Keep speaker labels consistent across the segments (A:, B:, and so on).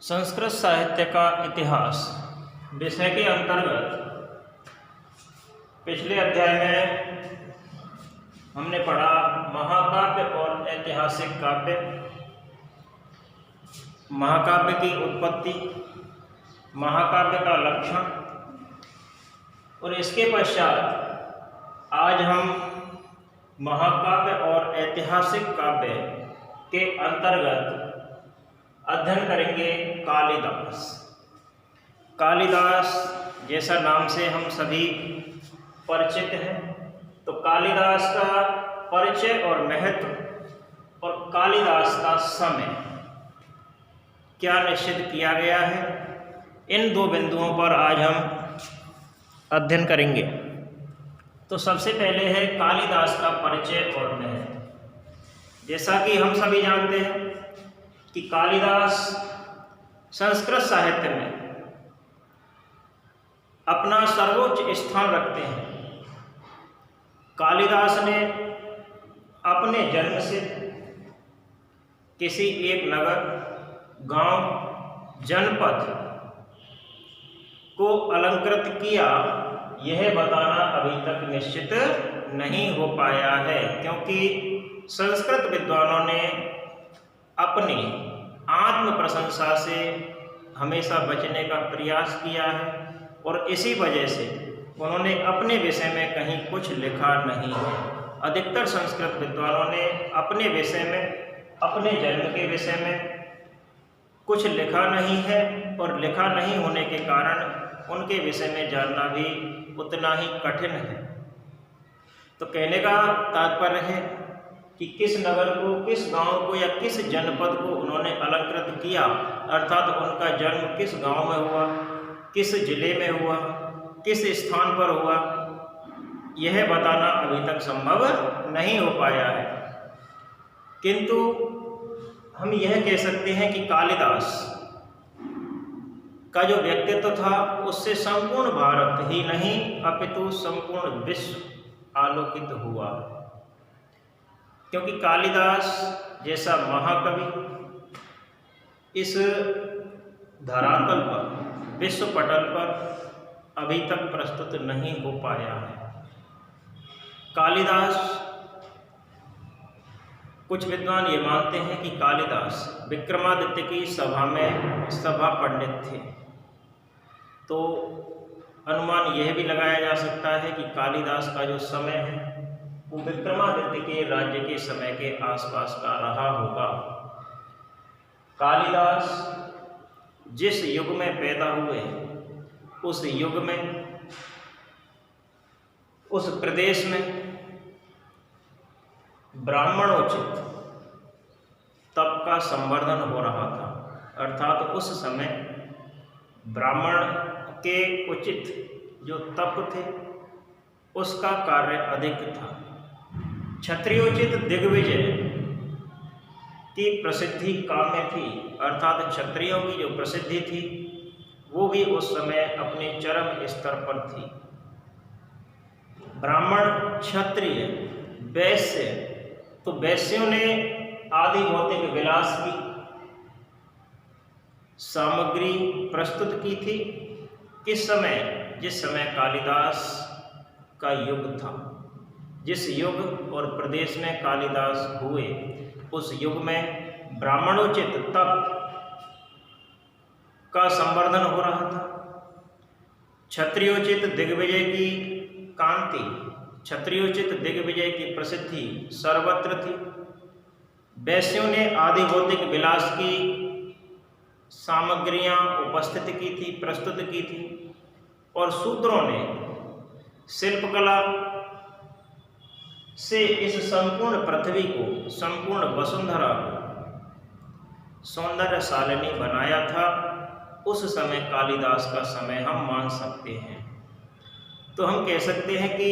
A: संस्कृत साहित्य का इतिहास विषय के अंतर्गत पिछले अध्याय में हमने पढ़ा महाकाव्य और ऐतिहासिक काव्य, महाकाव्य की उत्पत्ति, महाकाव्य का लक्षण, और इसके पश्चात आज हम महाकाव्य और ऐतिहासिक काव्य के अंतर्गत अध्ययन करेंगे कालिदास। कालिदास जैसा नाम से हम सभी परिचित हैं, तो कालिदास का परिचय और महत्व और कालिदास का समय क्या निश्चित किया गया है, इन दो बिंदुओं पर आज हम अध्ययन करेंगे। तो सबसे पहले है कालिदास का परिचय और महत्व। जैसा कि हम सभी जानते हैं कि कालिदास संस्कृत साहित्य में अपना सर्वोच्च स्थान रखते हैं। कालिदास ने अपने जन्म से किसी एक नगर, गांव, जनपद को अलंकृत किया, यह बताना अभी तक निश्चित नहीं हो पाया है, क्योंकि संस्कृत विद्वानों ने अपनी आत्म प्रशंसा से हमेशा बचने का प्रयास किया है और इसी वजह से उन्होंने अपने विषय में कहीं कुछ लिखा नहीं है। अधिकतर संस्कृत विद्वानों ने अपने विषय में, अपने जन्म के विषय में कुछ लिखा नहीं है और लिखा नहीं होने के कारण उनके विषय में जानना भी उतना ही कठिन है। तो कहने का तात्पर्य है कि किस नगर को, किस गांव को या किस जनपद को उन्होंने अलंकृत किया, अर्थात उनका जन्म किस गांव में हुआ, किस जिले में हुआ, किस स्थान पर हुआ, यह बताना अभी तक संभव नहीं हो पाया है। किंतु हम यह कह सकते हैं कि कालिदास का जो व्यक्तित्व था उससे संपूर्ण भारत ही नहीं अपितु संपूर्ण विश्व आलोकित हुआ, क्योंकि कालिदास जैसा महाकवि इस धरातल पर, विश्व पटल पर अभी तक प्रस्तुत नहीं हो पाया है। कालिदास, कुछ विद्वान ये मानते हैं कि कालिदास विक्रमादित्य की सभा में सभा पंडित थे, तो अनुमान यह भी लगाया जा सकता है कि कालिदास का जो समय है वो विक्रमादित्य के राज्य के समय के आसपास का रहा होगा। कालिदास जिस युग में पैदा हुए, उस युग में, उस प्रदेश में ब्राह्मणोचित तप का संवर्धन हो रहा था, अर्थात उस समय ब्राह्मण के उचित जो तप थे उसका कार्य अधिक था। क्षत्रियोचित दिग्विजय की प्रसिद्धि काम्य थी, अर्थात क्षत्रियों की जो प्रसिद्धि थी वो भी उस समय अपने चरम स्तर पर थी। ब्राह्मण, क्षत्रिय, वैश्य, तो वैश्यों ने आदि भौतिक विलास की सामग्री प्रस्तुत की थी। किस समय? जिस समय कालिदास का युग था, जिस युग और प्रदेश में कालिदास हुए उस युग में ब्राह्मणोचित तप का संवर्धन हो रहा था। क्षत्रियोचित दिग्विजय की कांति, क्षत्रियोचित दिग्विजय की प्रसिद्धि सर्वत्र थी। वैश्यों ने आदि भौतिक विलास की सामग्रियां उपस्थित की थी, प्रस्तुत की थी, और शूद्रों ने शिल्पकला से इस संपूर्ण पृथ्वी को, संपूर्ण वसुंधरा को सौंदर्यशालिनी बनाया था। उस समय कालिदास का समय हम मान सकते हैं। तो हम कह सकते हैं कि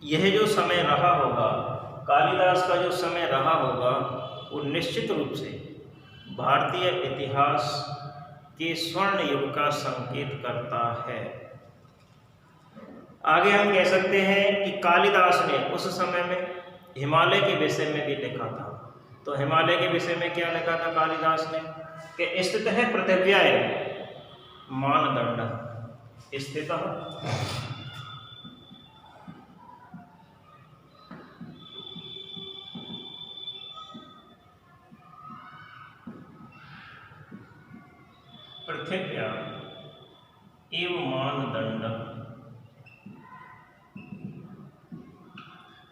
A: यह जो समय रहा होगा, कालिदास का जो समय रहा होगा, वो निश्चित रूप से भारतीय इतिहास के स्वर्ण युग का संकेत करता है। आगे हम कह सकते हैं कि कालिदास ने उस समय में हिमालय के विषय में भी लिखा था। तो हिमालय के विषय में क्या लिखा था कालिदास ने? कि स्थित है पृथिव्याय मानदंड स्थित पृथिव्या एवं मानदंड,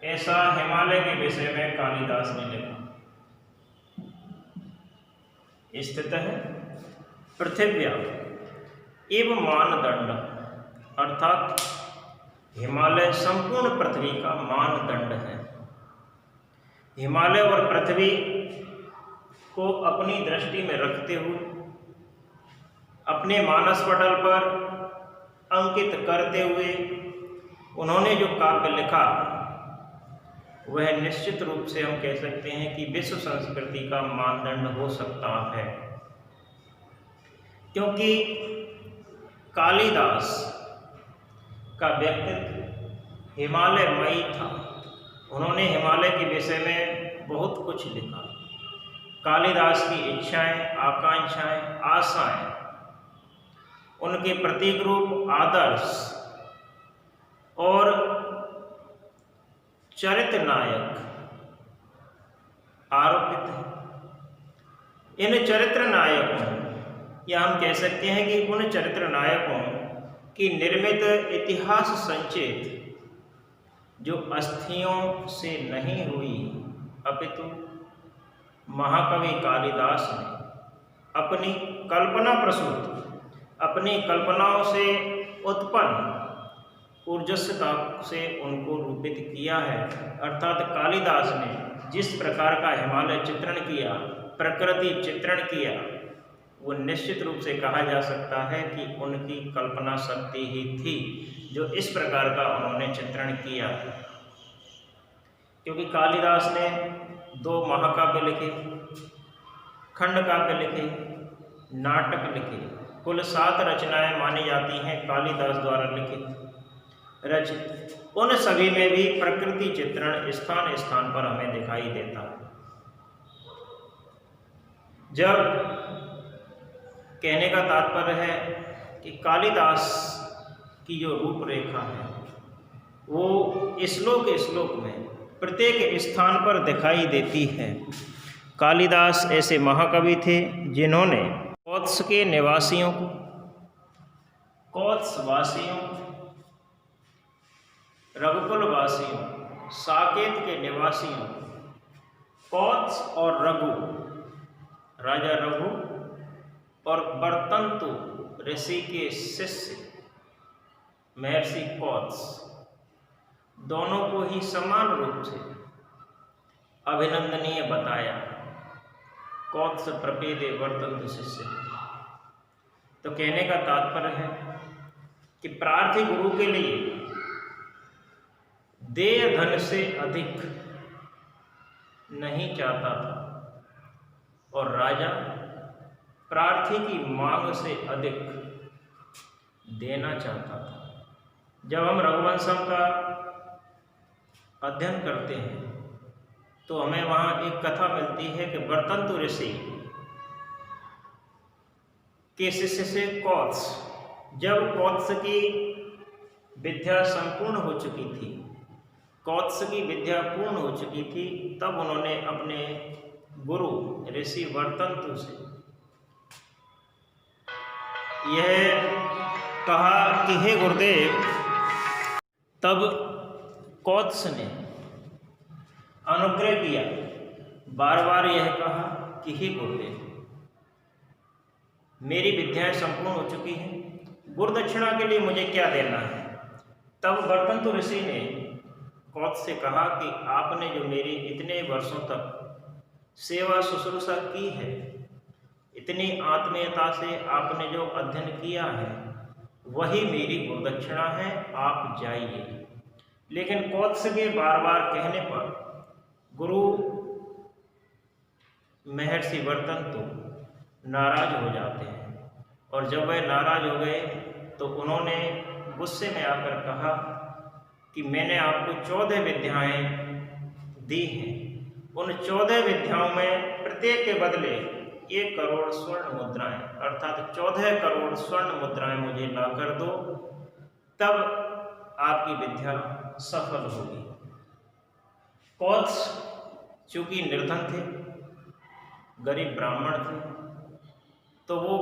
A: ऐसा हिमालय के विषय में कालिदास ने लिखा। स्थित है पृथिव्या एवं मानदंड, अर्थात हिमालय संपूर्ण पृथ्वी का मानदंड है। हिमालय और पृथ्वी को अपनी दृष्टि में रखते हुए अपने मानस पटल पर अंकित करते हुए उन्होंने जो काव्य लिखा वह निश्चित रूप से हम कह सकते हैं कि विश्व संस्कृति का मानदंड हो सकता है, क्योंकि कालिदास का व्यक्तित्व हिमालयमयी था। उन्होंने हिमालय के विषय में बहुत कुछ लिखा। कालिदास की इच्छाएं, आकांक्षाएं, आशाएं, उनके प्रतीक रूप, आदर्श और चरित्र नायक आरोपित हैं। इन चरित्र नायकों, या हम कह सकते हैं कि उन चरित्र नायकों की निर्मित इतिहास संचित जो अस्थियों से नहीं हुई, अपितु महाकवि कालिदास ने अपनी कल्पना प्रसूत, अपनी कल्पनाओं से उत्पन्न ऊर्जस्वता से उनको रूपित किया है। अर्थात कालिदास ने जिस प्रकार का हिमालय चित्रण किया, प्रकृति चित्रण किया, वो निश्चित रूप से कहा जा सकता है कि उनकी कल्पना शक्ति ही थी जो इस प्रकार का उन्होंने चित्रण किया। क्योंकि कालिदास ने 2 महाकाव्य लिखे, खंड काव्य लिखे, नाटक लिखे, कुल 7 रचनाएं मानी जाती हैं कालिदास द्वारा लिखित रचित। उन सभी में भी प्रकृति चित्रण स्थान स्थान पर हमें दिखाई देता है। जब कहने का तात्पर्य है कि कालिदास की जो रूपरेखा है वो श्लोक श्लोक में प्रत्येक स्थान पर दिखाई देती है। कालिदास ऐसे महाकवि थे जिन्होंने कौत्स के निवासियों को, कौत्स वासियों, रघुकुल वासियों, साकेत के निवासियों, कौत्स और रघु, राजा रघु और बर्तंतु ऋषि के शिष्य महर्षि कौत्स, दोनों को ही समान रूप से अभिनंदनीय बताया। कौत्स प्रपेदे बर्तंतु शिष्य। तो कहने का तात्पर्य है कि प्रार्थी गुरु के लिए देय धन से अधिक नहीं चाहता था और राजा प्रार्थी की मांग से अधिक देना चाहता था। जब हम रघुवंशम का अध्ययन करते हैं तो हमें वहाँ एक कथा मिलती है कि बर्तंतु ऋषि के शिष्य से कौत्स, जब कौत्स की विद्या संपूर्ण हो चुकी थी, कौत्स की विद्या पूर्ण हो चुकी थी, तब उन्होंने अपने गुरु ऋषि बर्तंतु से यह कहा कि हे गुरुदेव, तब कौत्स ने अनुग्रह किया, बार बार यह कहा कि हे गुरुदेव, मेरी विद्याएं संपूर्ण हो चुकी हैं, गुरुदक्षिणा के लिए मुझे क्या देना है। तब बर्तंतु ऋषि ने कौत्स से कहा कि आपने जो मेरी इतने वर्षों तक सेवा शुश्रूषा की है, इतनी आत्मीयता से आपने जो अध्ययन किया है, वही मेरी गुरुदक्षिणा है, आप जाइए। लेकिन कौत्स के बार बार कहने पर गुरु महर्षि बर्तंतु नाराज हो जाते हैं, और जब वह नाराज हो गए तो उन्होंने गुस्से में आकर कहा कि मैंने आपको 14 विद्याएं दी हैं, उन 14 विद्याओं में प्रत्येक के बदले 1 करोड़ स्वर्ण मुद्राएं अर्थात 14 करोड़ स्वर्ण मुद्राएं मुझे ला कर दो, तब आपकी विद्या सफल होगी। कौत्स चूंकि निर्धन थे, गरीब ब्राह्मण थे, तो वो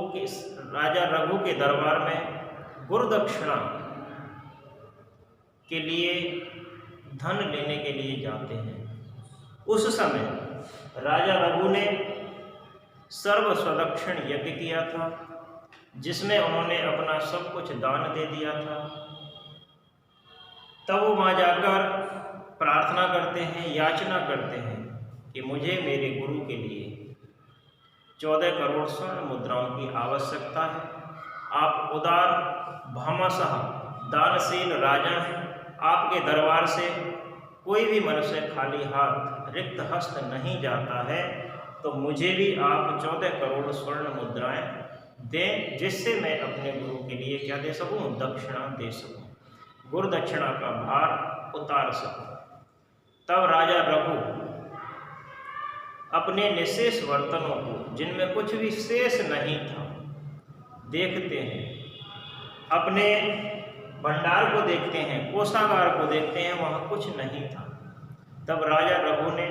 A: राजा रघु के दरबार में गुरुदक्षिणा के लिए धन लेने के लिए जाते हैं। उस समय राजा रघु ने सर्व स्वदक्षिण यज्ञ किया था, जिसमें उन्होंने अपना सब कुछ दान दे दिया था। तब वो वहाँ जाकर प्रार्थना करते हैं, याचना करते हैं कि मुझे मेरे गुरु के लिए 14 करोड़ स्वर्ण मुद्राओं की आवश्यकता है। आप उदार भामाशाह दानशील राजा हैं, आपके दरबार से कोई भी मनुष्य खाली हाथ रिक्त हस्त नहीं जाता है, तो मुझे भी आप 14 करोड़ स्वर्ण मुद्राएं दें, जिससे मैं अपने गुरु के लिए क्या दे सकूं, दक्षिणा दे सकूं, गुरु दक्षिणा का भार उतार सकूं। तब राजा रघु अपने निशेष बर्तनों को, जिनमें कुछ भी शेष नहीं था, देखते हैं, अपने भंडार को देखते हैं, कोषागार को देखते हैं, वहाँ कुछ नहीं था। तब राजा रघु ने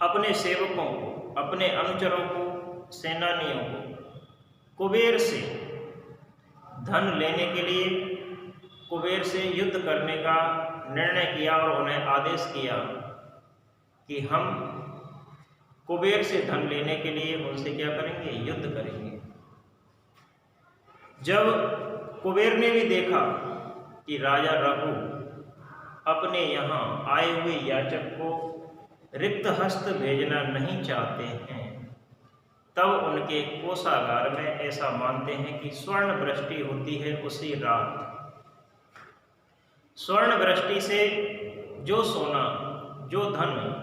A: अपने सेवकों को, अपने अनुचरों को, सेनानियों को कुबेर से धन लेने के लिए, कुबेर से युद्ध करने का निर्णय किया और उन्हें आदेश किया कि हम कुबेर से धन लेने के लिए उनसे क्या करेंगे, युद्ध करेंगे। जब कुबेर ने भी देखा कि राजा रघु अपने यहाँ आए हुए याचक को रिक्त हस्त भेजना नहीं चाहते हैं, तब उनके कोषागार में ऐसा मानते हैं कि स्वर्ण वृष्टि होती है उसी रात। स्वर्ण वृष्टि से जो सोना, जो धन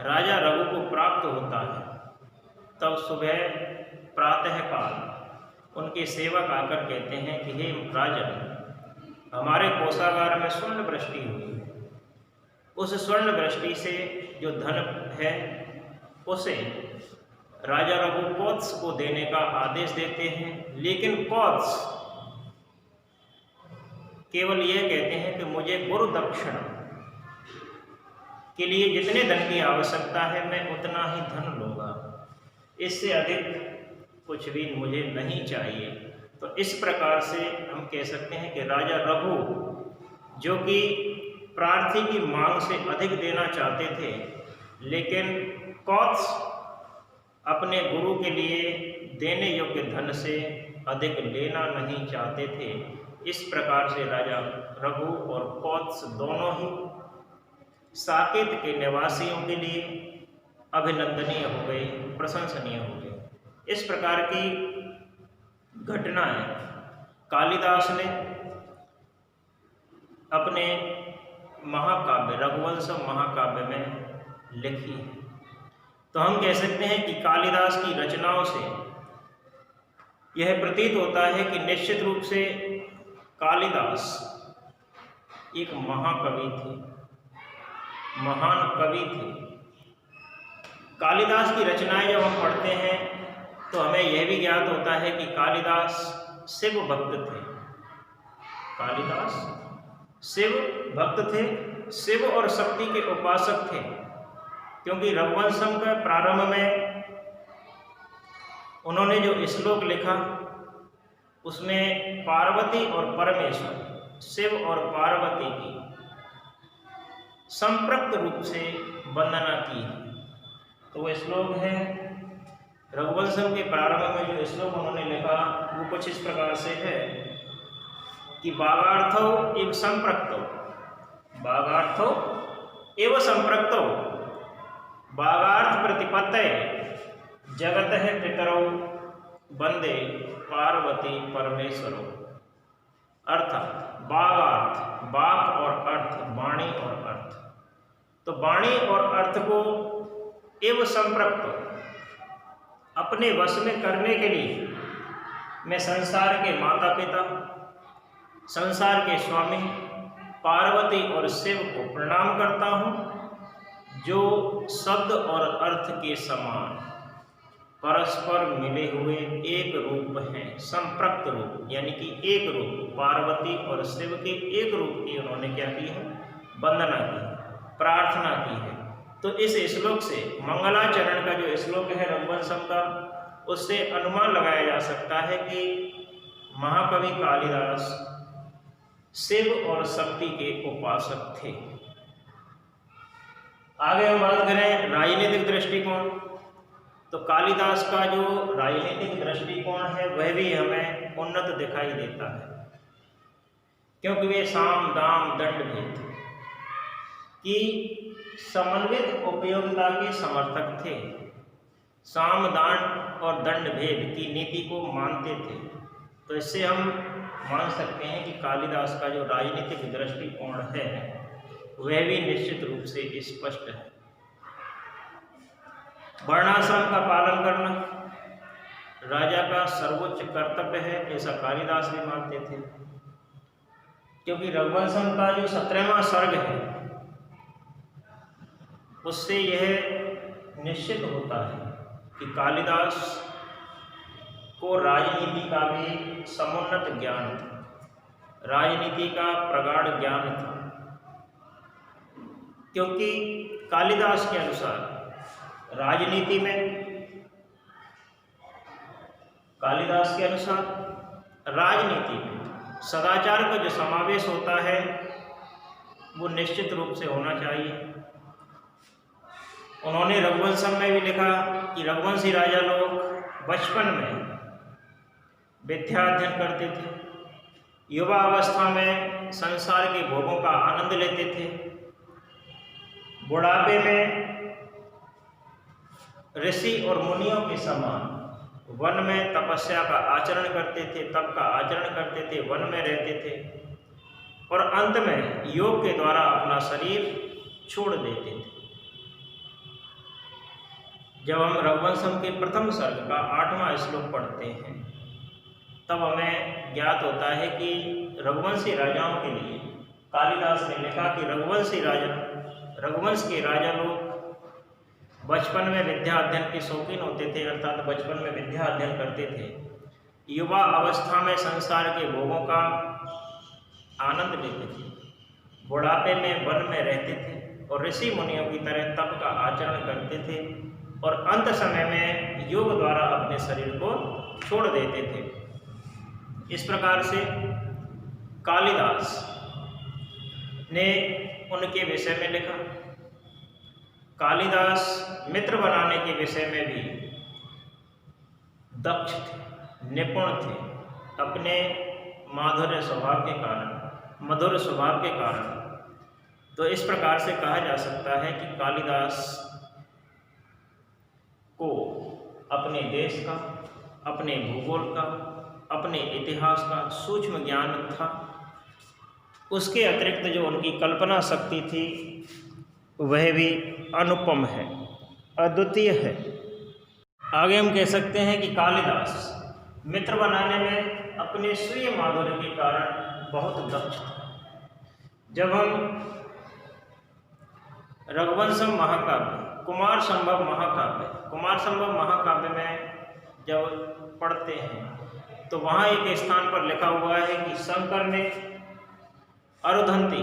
A: राजा रघु को प्राप्त होता है, तब सुबह प्रातःकाल उनके सेवक आकर कहते हैं कि हे राजन, हमारे कोषागार में स्वर्ण वृष्टि हुई है। उस स्वर्ण वृष्टि से जो धन है उसे राजा रघु कौत्स को देने का आदेश देते हैं, लेकिन कौत्स केवल यह कहते हैं कि मुझे गुरु दक्षिणा के लिए जितने धन की आवश्यकता है मैं उतना ही धन लूँगा, इससे अधिक कुछ भी मुझे नहीं चाहिए। तो इस प्रकार से हम कह सकते हैं कि राजा रघु, जो कि प्रार्थी की मांग से अधिक देना चाहते थे, लेकिन कौत्स अपने गुरु के लिए देने योग्य धन से अधिक लेना नहीं चाहते थे। इस प्रकार से राजा रघु और कौत्स दोनों ही साकेत के निवासियों के लिए अभिनंदनीय हो गए, प्रशंसनीय हो गए। इस प्रकार की घटनाएं कालिदास ने अपने महाकाव्य रघुवंश महाकाव्य में लिखी है। तो हम कह सकते हैं कि कालिदास की रचनाओं से यह प्रतीत होता है कि निश्चित रूप से कालिदास एक महाकवि थे, महान कवि थे। कालिदास की रचनाएं जब हम पढ़ते हैं तो हमें यह भी ज्ञात होता है कि कालिदास शिव भक्त थे। कालिदास शिव भक्त थे, शिव और शक्ति के उपासक थे, क्योंकि रघुवंशम के प्रारंभ में उन्होंने जो श्लोक लिखा उसमें पार्वती और परमेश्वर, शिव और पार्वती की संप्रक्त रूप से वंदना की है। तो वह श्लोक है रघुवंशम के प्रारंभ में जो श्लोक उन्होंने लिखा वो कुछ इस प्रकार से है कि बागार्थो एव संप्रक्तो, बागार्थो एव संप्रक्तो, बागार्थ प्रतिपत्तये जगतः पितरौ वंदे पार्वती परमेश्वरो। अर्थात बागार्थ, बाक और अर्थ, वाणी और अर्थ। तो वाणी और अर्थ को एव संप्रक्त अपने वश में करने के लिए मैं संसार के माता पिता, संसार के स्वामी पार्वती और शिव को प्रणाम करता हूँ, जो शब्द और अर्थ के समान परस्पर मिले हुए एक रूप हैं, संप्रक्त रूप, यानी कि एक रूप। पार्वती और शिव के एक रूप की उन्होंने क्या की है? वंदना की, प्रार्थना की है। तो इस श्लोक से, मंगलाचरण का जो श्लोक है रघुवंशम का, उससे अनुमान लगाया जा सकता है कि महाकवि कालिदास शिव और शक्ति के उपासक थे। आगे हम बात करें राजनीतिक दृष्टिकोण, तो कालिदास का जो राजनीतिक दृष्टिकोण है वह भी हमें उन्नत दिखाई देता है, क्योंकि वे साम दाम दंड भेद की समन्वित उपयोगिता के समर्थक थे। साम दान और दंड भेद की नीति को मानते थे। तो इससे हम मान सकते हैं कि कालिदास का जो राजनीतिक दृष्टिकोण है वह भी निश्चित रूप से स्पष्ट है। वर्णाश्रम का पालन करना राजा का सर्वोच्च कर्तव्य है, ऐसा कालिदास भी मानते थे, क्योंकि रघुवंशम का जो 17वां सर्ग है उससे यह निश्चित होता है कि कालिदास को राजनीति का भी समुन्नत ज्ञान था, राजनीति का प्रगाढ़ ज्ञान था, क्योंकि कालिदास के अनुसार राजनीति में, कालिदास के अनुसार राजनीति में सदाचार का जो समावेश होता है वो निश्चित रूप से होना चाहिए। उन्होंने रघुवंशम में भी लिखा कि रघुवंशी राजा लोग बचपन में विद्या अध्ययन करते थे, युवा अवस्था में संसार के भोगों का आनंद लेते थे, बुढ़ापे में ऋषि और मुनियों के समान वन में तपस्या का आचरण करते थे, तप का आचरण करते थे, वन में रहते थे, और अंत में योग के द्वारा अपना शरीर छोड़ देते थे। जब हम रघुवंशम के प्रथम सर्ग का 8वां श्लोक पढ़ते हैं तब हमें ज्ञात होता है कि रघुवंशी राजाओं के लिए कालिदास ने लिखा कि रघुवंश के राजा लोग बचपन में विद्या अध्ययन के शौकीन होते थे, अर्थात बचपन में विद्या अध्ययन करते थे, युवा अवस्था में संसार के भोगों का आनंद लेते थे, बुढ़ापे में वन में रहते थे और ऋषि मुनियों की तरह तप का आचरण करते थे, और अंत समय में योग द्वारा अपने शरीर को छोड़ देते थे। इस प्रकार से कालिदास ने उनके विषय में लिखा। कालिदास मित्र बनाने के विषय में भी दक्ष थे, निपुण थे, अपने मधुर स्वभाव के कारण। तो इस प्रकार से कहा जा सकता है कि कालिदास को अपने देश का, अपने भूगोल का, अपने इतिहास का सूक्ष्म ज्ञान था। उसके अतिरिक्त जो उनकी कल्पना शक्ति थी वह भी अनुपम है, अद्वितीय है। आगे हम कह सकते हैं कि कालिदास मित्र बनाने में अपने स्वीय माधुर्य के कारण बहुत दक्ष था। जब हम रघुवंशम महाकाव्य, कुमार संभव महाकाव्य में जब पढ़ते हैं तो वहाँ एक स्थान पर लिखा हुआ है कि शंकर ने अरुधंती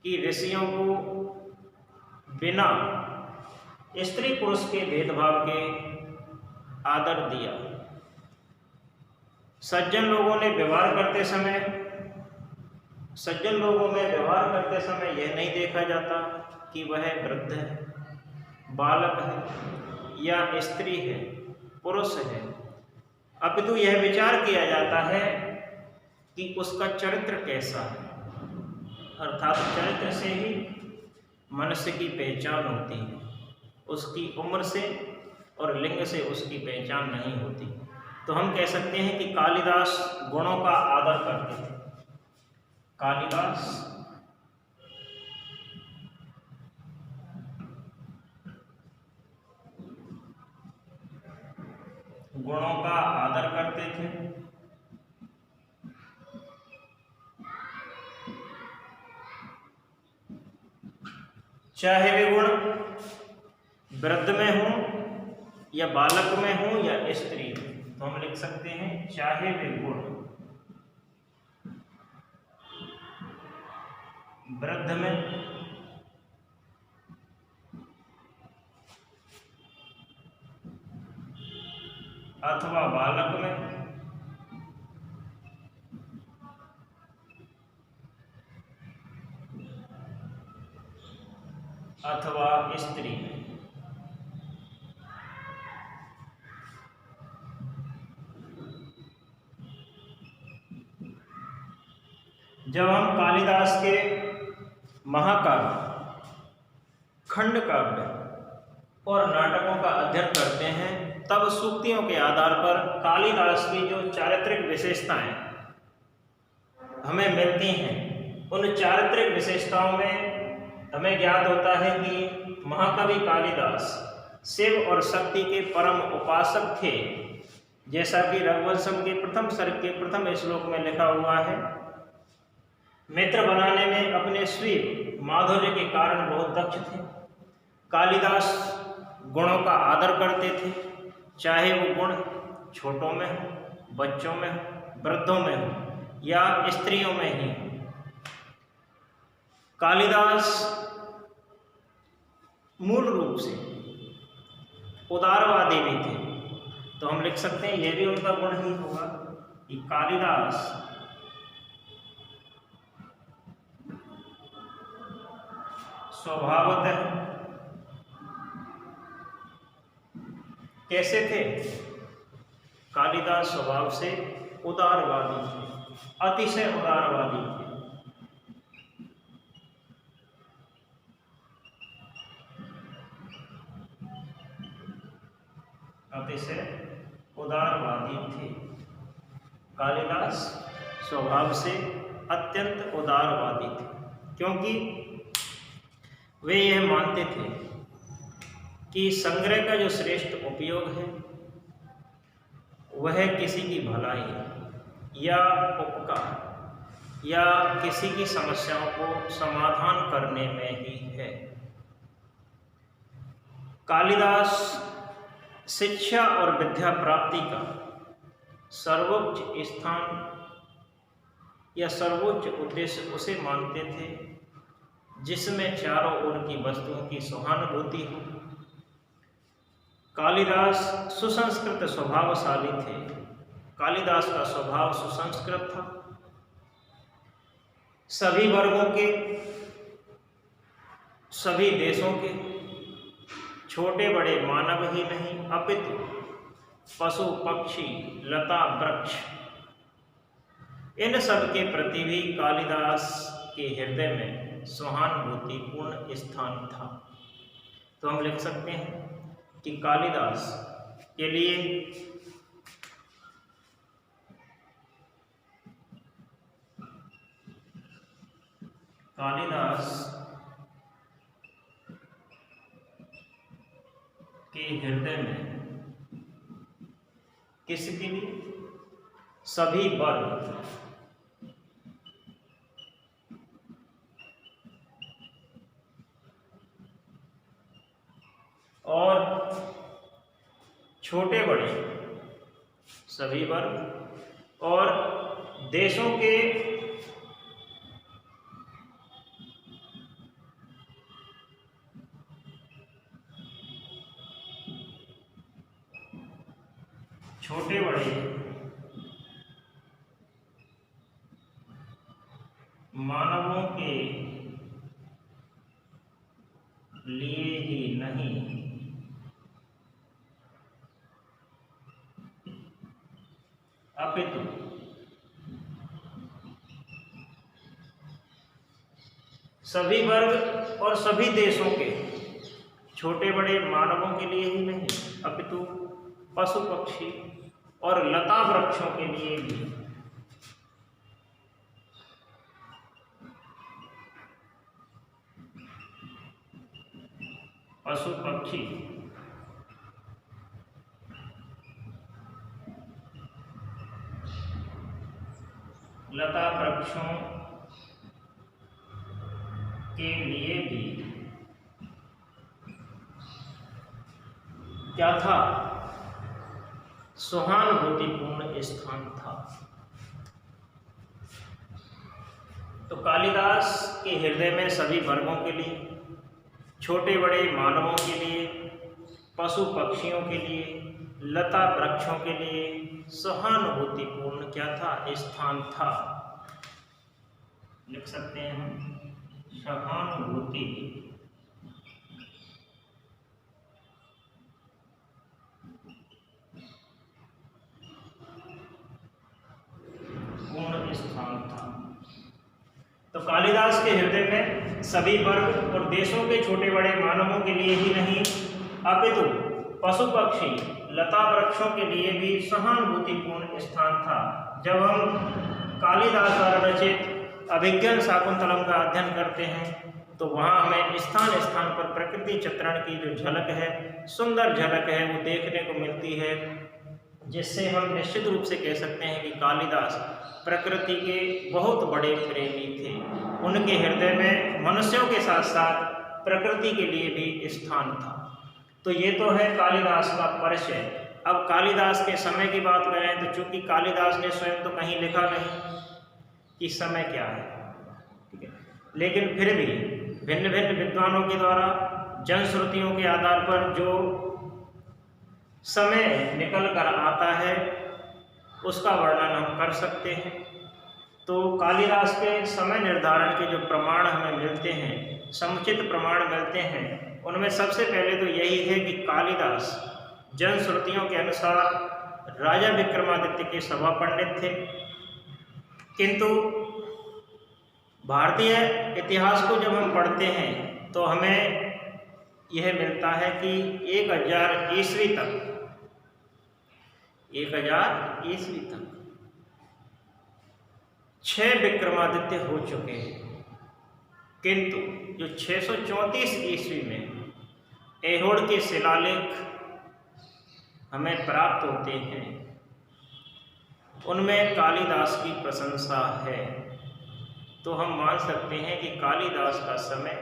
A: की ऋषियों को बिना स्त्री पुरुष के भेदभाव के आदर दिया। सज्जन लोगों में व्यवहार करते समय यह नहीं देखा जाता कि वह वृद्ध है, बालक है या स्त्री है, पुरुष है, अपितु यह विचार किया जाता है कि उसका चरित्र कैसा है। अर्थात चरित्र से ही मनुष्य की पहचान होती है, उसकी उम्र से और लिंग से उसकी पहचान नहीं होती। तो हम कह सकते हैं कि कालिदास गुणों का आदर करते थे। कालिदास गुणों का आदर करते थे। चाहे वे गुण वृद्ध में हों या बालक में हो या स्त्री में, तो हम लिख सकते हैं चाहे वे गुण वृद्ध में अथवा बालक में अथवा स्त्री में। जब हम कालिदास के महाकाव्य, खंड काव्य और नाटकों का अध्ययन करते हैं तब सूक्तियों के आधार पर कालिदास की जो चारित्रिक विशेषताएं हमें मिलती हैं, उन चारित्रिक विशेषताओं में हमें ज्ञात होता है कि महाकवि कालिदास शिव और शक्ति के परम उपासक थे, जैसा कि रघुवंशम के प्रथम सर्ग के प्रथम श्लोक में लिखा हुआ है। मित्र बनाने में अपने स्वीय माधुर्य के कारण बहुत दक्ष थे। कालिदास गुणों का आदर करते थे, चाहे वो गुण छोटों में हो, बच्चों में हो, वृद्धों में हो या स्त्रियों में ही। कालिदास मूल रूप से उदारवादी भी थे, तो हम लिख सकते हैं यह भी उनका गुण ही होगा कि कालिदास स्वभावतः कैसे थे? कालिदास स्वभाव से उदारवादी थे, अतिशय उदारवादी थे। अतिशय उदारवादी थे। कालिदास स्वभाव से अत्यंत उदारवादी थे, क्योंकि वे यह मानते थे कि संग्रह का जो श्रेष्ठ उपयोग है वह किसी की भलाई या उपकार या किसी की समस्याओं को समाधान करने में ही है। कालिदास शिक्षा और विद्या प्राप्ति का सर्वोच्च स्थान या सर्वोच्च उद्देश्य उसे मानते थे जिसमें चारों ओर की वस्तुओं की सहानुभूति हो। कालिदास सुसंस्कृत स्वभावशाली थे। कालिदास का स्वभाव सुसंस्कृत था। सभी वर्गों के, सभी देशों के, छोटे बड़े मानव ही नहीं अपितु पशु पक्षी लता वृक्ष इन सब के प्रति भी कालिदास के हृदय में सहानुभूतिपूर्ण स्थान था। तो हम लिख सकते हैं कि कालिदास के लिए हृदय में किसके लिए? सभी वर्ग और छोटे बड़े सभी वर्ग और देशों के छोटे बड़े मानवों के लिए ही नहीं अपितु सभी वर्ग और सभी देशों के छोटे बड़े मानवों के लिए ही नहीं अपितु पशु पक्षी और लता वृक्षों के लिए भी पशु पक्षी लता वृक्षों के लिए भी क्या था? सहानुभूतिपूर्ण स्थान था। तो कालिदास के हृदय में सभी वर्गों के लिए, छोटे बड़े मानवों के लिए, पशु पक्षियों के लिए, लता वृक्षों के लिए सहानुभूतिपूर्ण क्या था? स्थान था। लिख सकते हैं हम सहानुभूति पूर्ण स्थान था। तो कालिदास के हृदय में सभी वर्ग और देशों के छोटे बड़े मानवों के लिए ही नहीं, अपितु पशु पक्षी लता वृक्षों के लिए भी सहानुभूतिपूर्ण स्थान था। जब हम कालिदास द्वारा रचित अभिज्ञान शाकुंतलम का अध्ययन करते हैं तो वहाँ हमें स्थान स्थान पर प्रकृति चित्रण की जो झलक है, सुंदर झलक है, वो देखने को मिलती है, जिससे हम निश्चित रूप से कह सकते हैं कि कालिदास प्रकृति के बहुत बड़े प्रेमी थे। उनके हृदय में मनुष्यों के साथ साथ प्रकृति के लिए भी स्थान था। तो ये तो है कालिदास का परिचय। अब कालिदास के समय की बात करें तो चूंकि कालिदास ने स्वयं तो कहीं लिखा नहीं कि समय क्या है, ठीक है, लेकिन फिर भी भिन्न भिन्न विद्वानों के द्वारा जनश्रुतियों के आधार पर जो समय निकल कर आता है उसका वर्णन हम कर सकते हैं। तो कालिदास के समय निर्धारण के जो प्रमाण हमें मिलते हैं, समुचित प्रमाण मिलते हैं, उनमें सबसे पहले तो यही है कि कालिदास जनश्रुतियों के अनुसार राजा विक्रमादित्य के सभा पंडित थे, किंतु भारतीय इतिहास को जब हम पढ़ते हैं तो हमें यह मिलता है कि 1000 ईस्वी तक 6 विक्रमादित्य हो चुके हैं, किंतु जो 634 ईस्वी में ऐहोड़ के शिलालेख हमें प्राप्त होते हैं उनमें कालिदास की प्रशंसा है। तो हम मान सकते हैं कि कालिदास का समय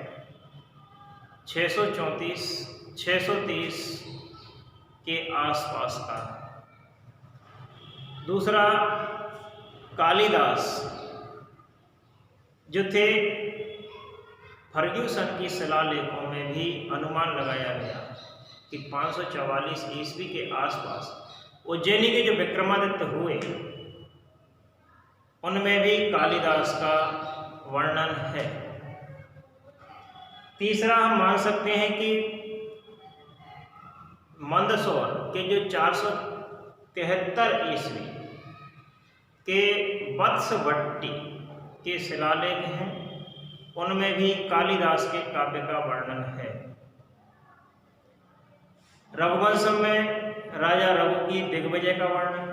A: 630 के आसपास का है। दूसरा, कालिदास जो थे, फर्ग्यूसन की शिलालेखों में भी अनुमान लगाया गया कि 544 ईस्वी के आसपास उज्जैनी के जो विक्रमादित्य हुए उनमें भी कालिदास का वर्णन है। तीसरा, हम मान सकते हैं कि मंदसौर के जो 473 ईस्वी के वत्सवट्टी के शिलालेख हैं उनमें भी कालिदास के काव्य का वर्णन है। रघुवंश में राजा रघु की दिग्विजय का वर्णन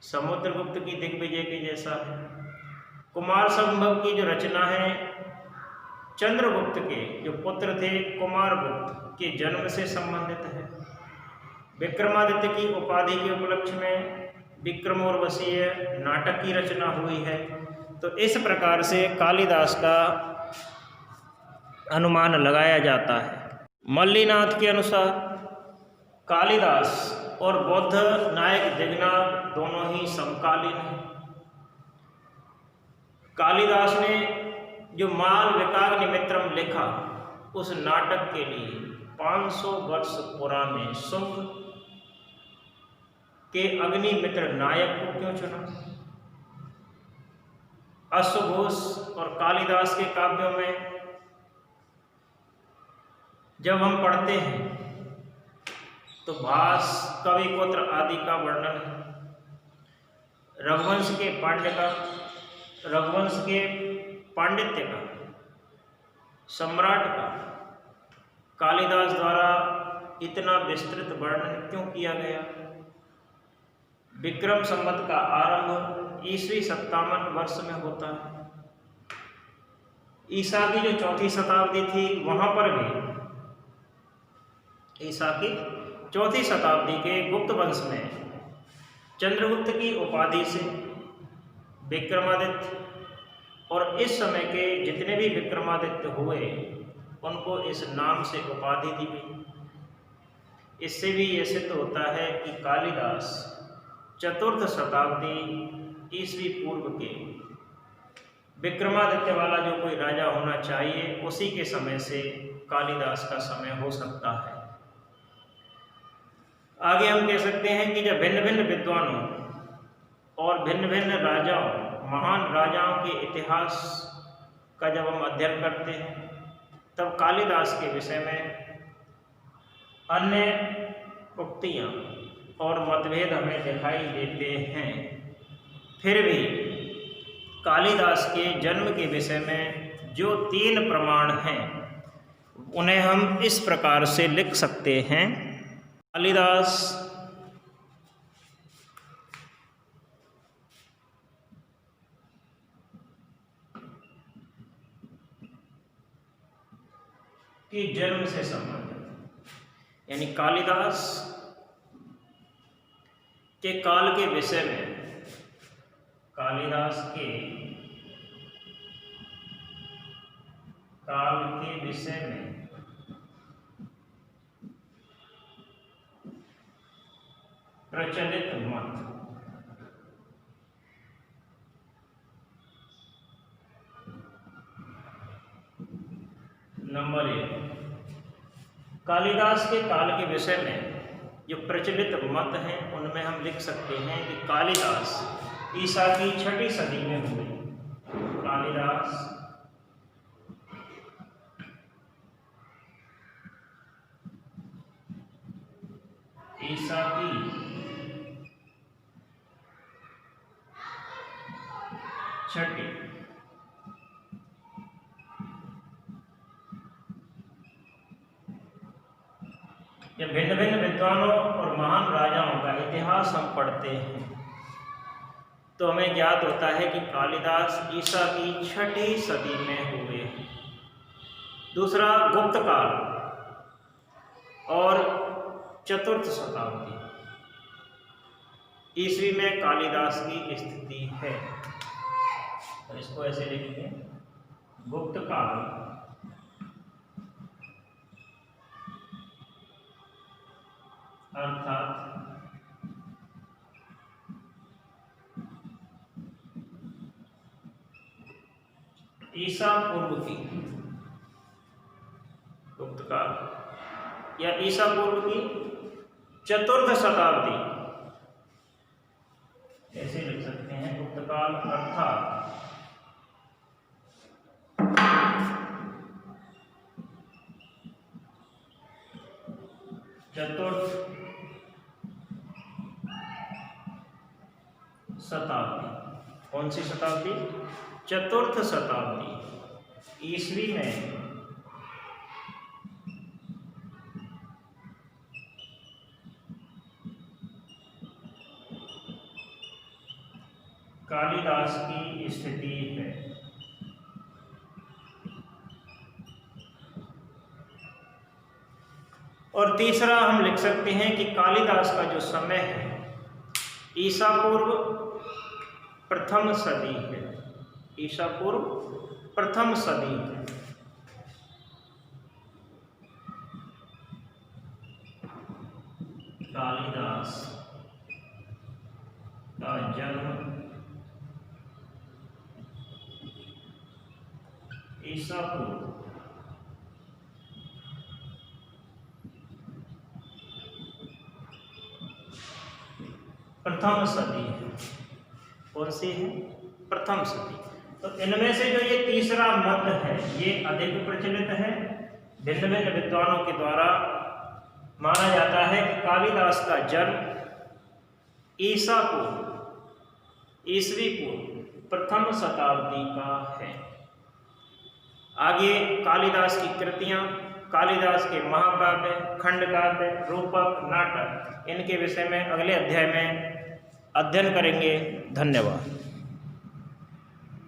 A: समुद्रगुप्त की दिग्विजय के जैसा है। कुमार संभव की जो रचना है चंद्रगुप्त के जो पुत्र थे कुमारगुप्त के जन्म से संबंधित है। विक्रमादित्य की उपाधि के उपलक्ष्य में विक्रमोर्वशीय नाटक की रचना हुई है। तो इस प्रकार से कालिदास का अनुमान लगाया जाता है। मल्लीनाथ के अनुसार कालिदास और बौद्ध नायक दिगनाथ दोनों ही समकालीन हैं। कालिदास ने जो मालविकाग्निमित्रम लिखा उस नाटक के लिए 500 वर्ष पुराने शुंग के अग्निमित्र नायक को क्यों चुना? अश्वघोष और कालिदास के काव्यों में जब हम पढ़ते हैं तो भास, कविपुत्र आदि का वर्णन है। रघुवंश के पांडित्य का, सम्राट का कालिदास द्वारा इतना विस्तृत वर्णन क्यों किया गया? विक्रम संवत का आरंभ ईस्वी 57 वर्ष में होता है। ईसा की जो 4वीं शताब्दी थी वहां पर भी ईसा की 4वीं शताब्दी के गुप्त वंश में चंद्रगुप्त की उपाधि से विक्रमादित्य और इस समय के जितने भी विक्रमादित्य हुए उनको इस नाम से उपाधि दी गई। इससे भी ये सिद्ध होता है कि कालिदास चतुर्थ शताब्दी ईस्वी पूर्व के विक्रमादित्य वाला जो कोई राजा होना चाहिए उसी के समय से कालिदास का समय हो सकता है। आगे हम कह सकते हैं कि जब भिन्न भिन्न विद्वानों और भिन्न भिन्न राजाओं, महान राजाओं के इतिहास का जब हम अध्ययन करते हैं तब कालिदास के विषय में अन्य उक्तियाँ और मतभेद हमें दिखाई देते हैं। फिर भी कालिदास के जन्म के विषय में जो 3 प्रमाण हैं उन्हें हम इस प्रकार से लिख सकते हैं। कालिदास की जन्म से संबंधित, यानी कालिदास के काल के विषय में, कालिदास के काल के विषय में प्रचलित मत। नंबर 1, कालिदास के काल के विषय में जो प्रचलित मत हैं उनमें हम लिख सकते हैं कि कालिदास ईसा की 6वीं सदी में हुए। कालिदास ईसा की 6वीं जब भिन्न भिन्न विद्वानों और महान राजाओं का इतिहास हम पढ़ते हैं तो हमें ज्ञात होता है कि कालिदास ईसा की 6वीं सदी में हुए। दूसरा, गुप्त काल और चतुर्थ शताब्दी ईस्वी में कालिदास की स्थिति है। तो इसको ऐसे लिखेंगे, गुप्त काल अर्थात ईसा पूर्व की गुप्त काल या ईसा पूर्व की चतुर्थ शताब्दी, ऐसे लिख सकते हैं। गुप्त काल अर्थात चतुर्थ शताब्दी। कौन सी शताब्दी? चतुर्थ शताब्दी ईस्वी में कालिदास की स्थिति है। और तीसरा हम लिख सकते हैं कि कालिदास का जो समय है ईसा पूर्व प्रथम सदी है। ईसा पूर्व प्रथम सदी है। कालिदास का जन्म ईसा पूर्व प्रथम सदी है। कौन सी है? प्रथम सदी। तो इनमें से जो ये तीसरा मत है ये अधिक प्रचलित है। भिन्न भिन्न विद्वानों के द्वारा माना जाता है कि कालिदास का जन्म ईसा पूर्व ईस्वी पूर्व प्रथम शताब्दी का है। आगे कालिदास की कृतियाँ, कालिदास के महाकाव्य, खंडकाव्य, रूपक, नाटक, इनके विषय में अगले अध्याय में अध्ययन करेंगे। धन्यवाद।